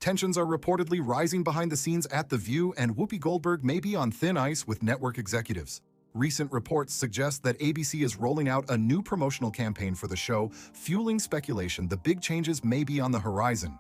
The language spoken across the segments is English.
Tensions are reportedly rising behind the scenes at The View, and Whoopi Goldberg may be on thin ice with network executives. Recent reports suggest that ABC is rolling out a new promotional campaign for the show, fueling speculation the big changes may be on the horizon.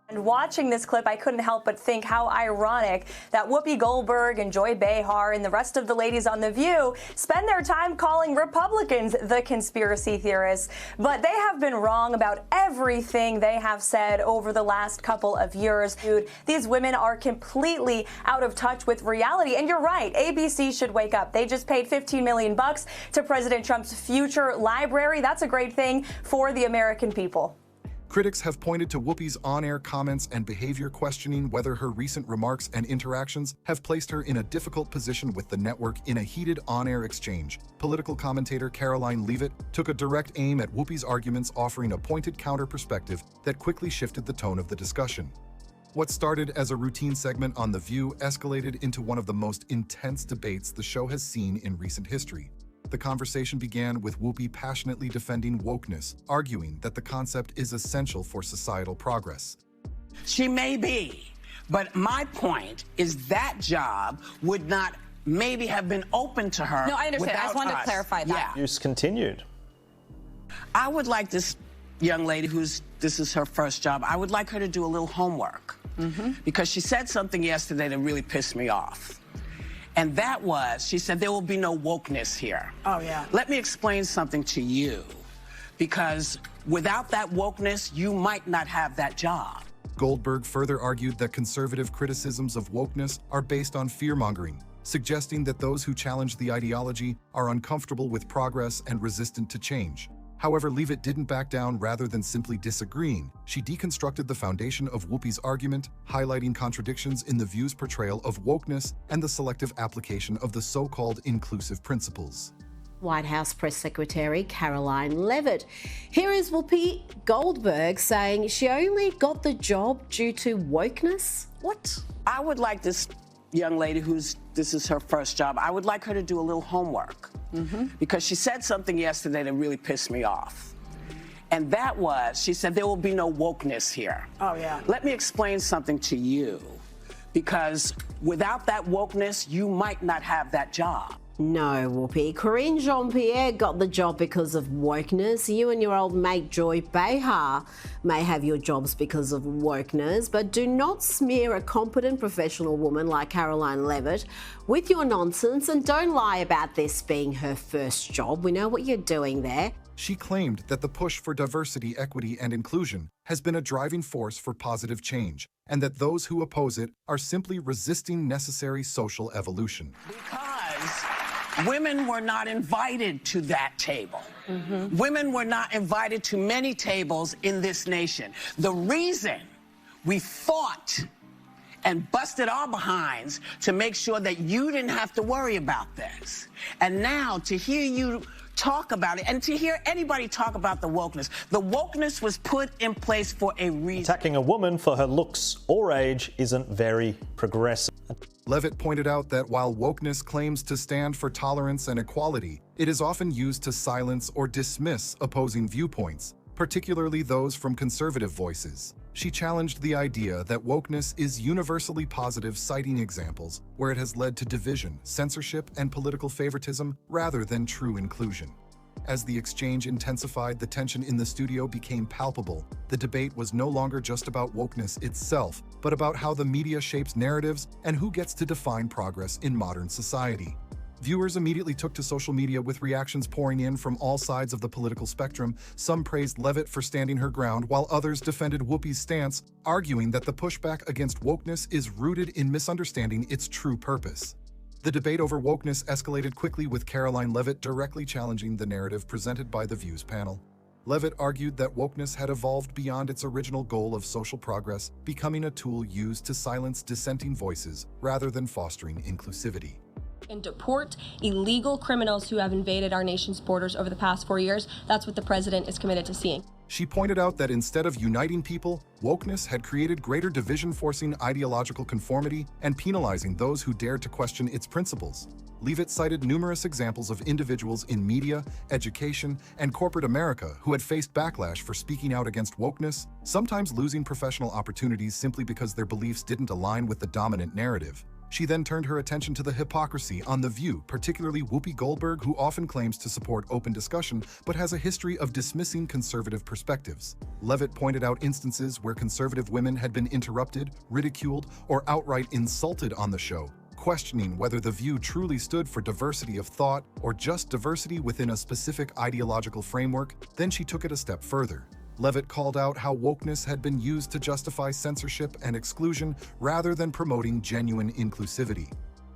And watching this clip, I couldn't help but think how ironic that Whoopi Goldberg and Joy Behar and the rest of the ladies on The View spend their time calling Republicans the conspiracy theorists. But they have been wrong about everything they have said over the last couple of years. Dude, these women are completely out of touch with reality. And you're right, ABC should wake up. They just paid $15 million to President Trump's future library. That's a great thing for the American people. Critics have pointed to Whoopi's on-air comments and behavior, questioning whether her recent remarks and interactions have placed her in a difficult position with the network in a heated on-air exchange. Political commentator Karoline Leavitt took a direct aim at Whoopi's arguments, offering a pointed counter-perspective that quickly shifted the tone of the discussion. What started as a routine segment on The View escalated into one of the most intense debates the show has seen in recent history. The conversation began with Whoopi passionately defending wokeness, arguing that the concept is essential for societal progress. She may be, but my point is that job would not maybe have been open to her. No, I understand. I just wanted to clarify that. Yeah. Use continued. I would like this young lady this is her first job, I would like her to do a little homework. Because she said something yesterday that really pissed me off. And that was, she said, there will be no wokeness here. Oh, yeah. Let me explain something to you, because without that wokeness, you might not have that job. Goldberg further argued that conservative criticisms of wokeness are based on fear-mongering, suggesting that those who challenge the ideology are uncomfortable with progress and resistant to change. However, Leavitt didn't back down. Rather than simply disagreeing, she deconstructed the foundation of Whoopi's argument, highlighting contradictions in The View's portrayal of wokeness and the selective application of the so-called inclusive principles. White House Press Secretary Karoline Leavitt. Here is Whoopi Goldberg saying she only got the job due to wokeness. What? I would like this young lady this is her first job, I would like her to do a little homework. Because she said something yesterday that really pissed me off. And that was, she said, there will be no wokeness here. Oh, yeah. Let me explain something to you, because without that wokeness, you might not have that job. No, Whoopi. Corinne Jean-Pierre got the job because of wokeness. You and your old mate Joy Behar may have your jobs because of wokeness, but do not smear a competent professional woman like Karoline Leavitt with your nonsense, and don't lie about this being her first job. We know what you're doing there. She claimed that the push for diversity, equity, and inclusion has been a driving force for positive change, and that those who oppose it are simply resisting necessary social evolution. Because women were not invited to that table. Women were not invited to many tables in this nation. The reason we fought and busted our behinds to make sure that you didn't have to worry about this. And now to hear you talk about it and to hear anybody talk about the wokeness was put in place for a reason. Attacking a woman for her looks or age isn't very progressive. Leavitt pointed out that while wokeness claims to stand for tolerance and equality, it is often used to silence or dismiss opposing viewpoints, particularly those from conservative voices. She challenged the idea that wokeness is universally positive, citing examples where it has led to division, censorship, and political favoritism rather than true inclusion. As the exchange intensified, the tension in the studio became palpable. The debate was no longer just about wokeness itself, but about how the media shapes narratives and who gets to define progress in modern society. Viewers immediately took to social media, with reactions pouring in from all sides of the political spectrum. Some praised Leavitt for standing her ground, while others defended Whoopi's stance, arguing that the pushback against wokeness is rooted in misunderstanding its true purpose. The debate over wokeness escalated quickly, with Karoline Leavitt directly challenging the narrative presented by The View's panel. Leavitt argued that wokeness had evolved beyond its original goal of social progress, becoming a tool used to silence dissenting voices rather than fostering inclusivity. And deport illegal criminals who have invaded our nation's borders over the past 4 years. That's what the president is committed to seeing. She pointed out that instead of uniting people, wokeness had created greater division, forcing ideological conformity and penalizing those who dared to question its principles. Leavitt cited numerous examples of individuals in media, education, and corporate America who had faced backlash for speaking out against wokeness, sometimes losing professional opportunities simply because their beliefs didn't align with the dominant narrative. She then turned her attention to the hypocrisy on The View, particularly Whoopi Goldberg, who often claims to support open discussion but has a history of dismissing conservative perspectives. Leavitt pointed out instances where conservative women had been interrupted, ridiculed, or outright insulted on the show, questioning whether The View truly stood for diversity of thought or just diversity within a specific ideological framework. Then she took it a step further. Leavitt called out how wokeness had been used to justify censorship and exclusion rather than promoting genuine inclusivity.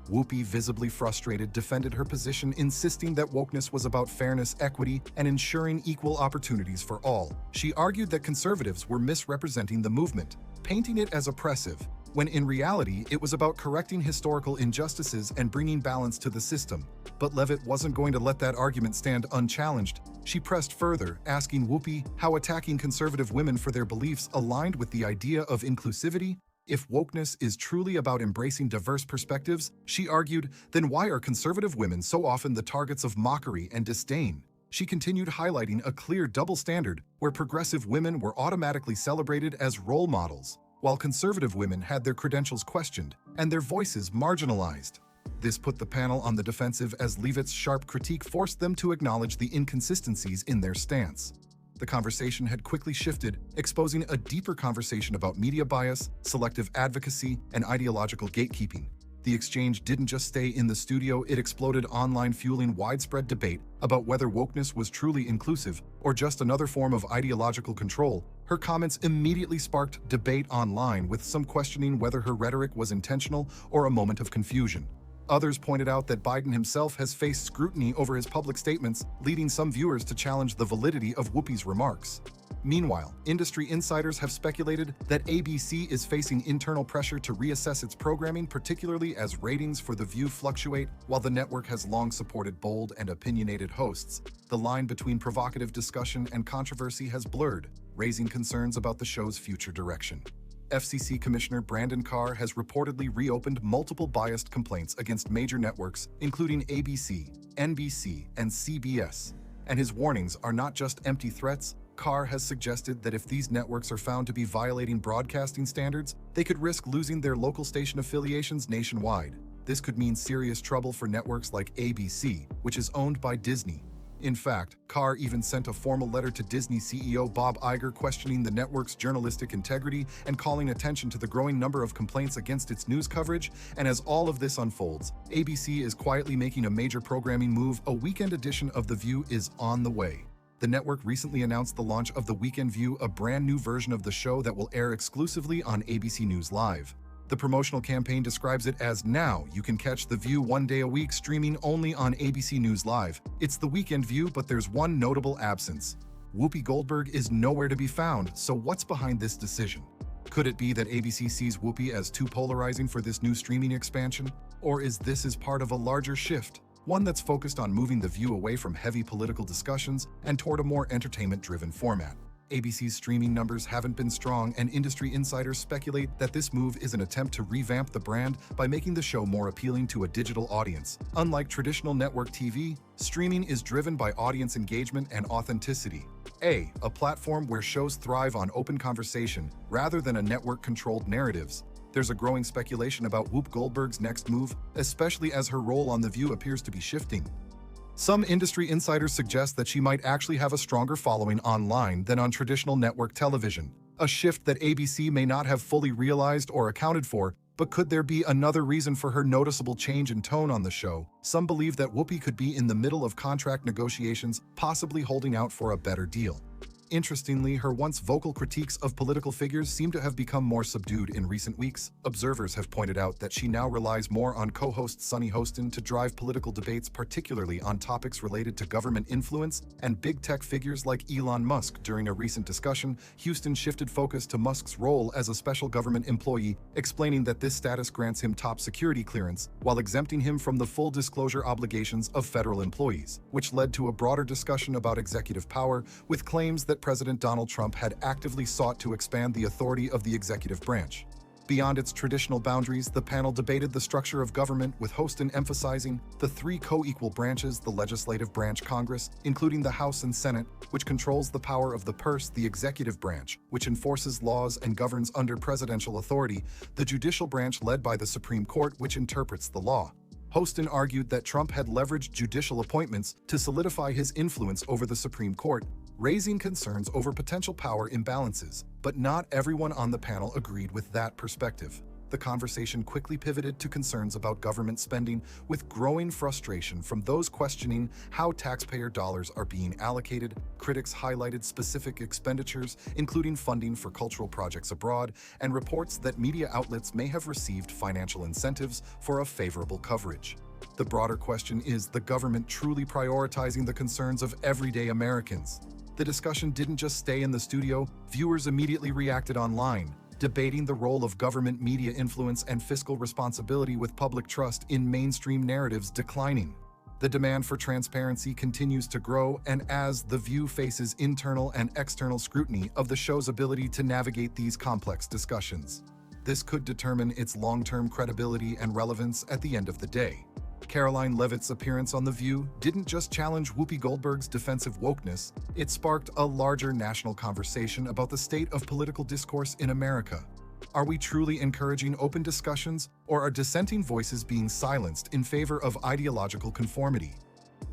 Whoopi, visibly frustrated, defended her position, insisting that wokeness was about fairness, equity, and ensuring equal opportunities for all. She argued that conservatives were misrepresenting the movement, painting it as oppressive, when in reality it was about correcting historical injustices and bringing balance to the system. But Leavitt wasn't going to let that argument stand unchallenged. She pressed further, asking Whoopi how attacking conservative women for their beliefs aligned with the idea of inclusivity. If wokeness is truly about embracing diverse perspectives, she argued, then why are conservative women so often the targets of mockery and disdain? She continued, highlighting a clear double standard where progressive women were automatically celebrated as role models, while conservative women had their credentials questioned and their voices marginalized. This put the panel on the defensive as Leavitt's sharp critique forced them to acknowledge the inconsistencies in their stance. The conversation had quickly shifted, exposing a deeper conversation about media bias, selective advocacy, and ideological gatekeeping. The exchange didn't just stay in the studio, it exploded online, fueling widespread debate about whether wokeness was truly inclusive or just another form of ideological control. Her comments immediately sparked debate online, with some questioning whether her rhetoric was intentional or a moment of confusion. Others pointed out that Biden himself has faced scrutiny over his public statements, leading some viewers to challenge the validity of Whoopi's remarks. Meanwhile, industry insiders have speculated that ABC is facing internal pressure to reassess its programming, particularly as ratings for The View fluctuate. While the network has long supported bold and opinionated hosts, the line between provocative discussion and controversy has blurred, raising concerns about the show's future direction. FCC Commissioner Brandon Carr has reportedly reopened multiple biased complaints against major networks, including ABC, NBC, and CBS. And his warnings are not just empty threats. Carr has suggested that if these networks are found to be violating broadcasting standards, they could risk losing their local station affiliations nationwide. This could mean serious trouble for networks like ABC, which is owned by Disney. In fact, Carr even sent a formal letter to Disney CEO Bob Iger questioning the network's journalistic integrity and calling attention to the growing number of complaints against its news coverage. And as all of this unfolds, ABC is quietly making a major programming move. A weekend edition of The View is on the way. The network recently announced the launch of The Weekend View, a brand new version of the show that will air exclusively on ABC News Live. The promotional campaign describes it as, "Now you can catch The View one day a week, streaming only on ABC News Live." It's The Weekend View, but there's one notable absence. Whoopi Goldberg is nowhere to be found, so what's behind this decision? Could it be that ABC sees Whoopi as too polarizing for this new streaming expansion? Or is this as part of a larger shift, one that's focused on moving The View away from heavy political discussions and toward a more entertainment-driven format? ABC's streaming numbers haven't been strong, and industry insiders speculate that this move is an attempt to revamp the brand by making the show more appealing to a digital audience. Unlike traditional network TV, streaming is driven by audience engagement and authenticity. A platform where shows thrive on open conversation rather than a network-controlled narratives. There's a growing speculation about Whoopi Goldberg's next move, especially as her role on The View appears to be shifting. Some industry insiders suggest that she might actually have a stronger following online than on traditional network television, a shift that ABC may not have fully realized or accounted for. But could there be another reason for her noticeable change in tone on the show? Some believe that Whoopi could be in the middle of contract negotiations, possibly holding out for a better deal. Interestingly, her once vocal critiques of political figures seem to have become more subdued in recent weeks. Observers have pointed out that she now relies more on co-host Sunny Hostin to drive political debates, particularly on topics related to government influence and big tech figures like Elon Musk. During a recent discussion, Hostin shifted focus to Musk's role as a special government employee, explaining that this status grants him top security clearance while exempting him from the full disclosure obligations of federal employees, which led to a broader discussion about executive power, with claims that that President Donald Trump had actively sought to expand the authority of the executive branch. Beyond its traditional boundaries, the panel debated the structure of government, with Hostin emphasizing the three co-equal branches: the legislative branch, Congress, including the House and Senate, which controls the power of the purse; the executive branch, which enforces laws and governs under presidential authority; the judicial branch, led by the Supreme Court, which interprets the law. Hostin argued that Trump had leveraged judicial appointments to solidify his influence over the Supreme Court, raising concerns over potential power imbalances. But not everyone on the panel agreed with that perspective. The conversation quickly pivoted to concerns about government spending, with growing frustration from those questioning how taxpayer dollars are being allocated. Critics highlighted specific expenditures, including funding for cultural projects abroad, and reports that media outlets may have received financial incentives for a favorable coverage. The broader question is the government truly prioritizing the concerns of everyday Americans? The discussion didn't just stay in the studio. Viewers immediately reacted online, debating the role of government media influence and fiscal responsibility, with public trust in mainstream narratives declining. The demand for transparency continues to grow, and as The View faces internal and external scrutiny of the show's ability to navigate these complex discussions, this could determine its long-term credibility and relevance at the end of the day. Karoline Leavitt's appearance on The View didn't just challenge Whoopi Goldberg's defensive wokeness, it sparked a larger national conversation about the state of political discourse in America. Are we truly encouraging open discussions, or are dissenting voices being silenced in favor of ideological conformity?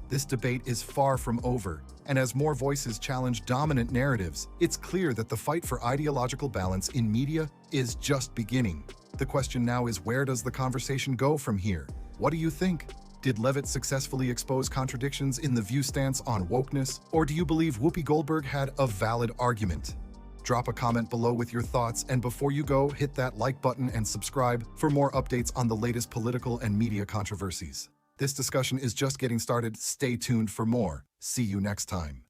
This debate is far from over, and as more voices challenge dominant narratives, it's clear that the fight for ideological balance in media is just beginning. The question now is, where does the conversation go from here? What do you think? Did Leavitt successfully expose contradictions in The View stance on wokeness, or do you believe Whoopi Goldberg had a valid argument? Drop a comment below with your thoughts, and before you go, hit that like button and subscribe for more updates on the latest political and media controversies. This discussion is just getting started. Stay tuned for more. See you next time.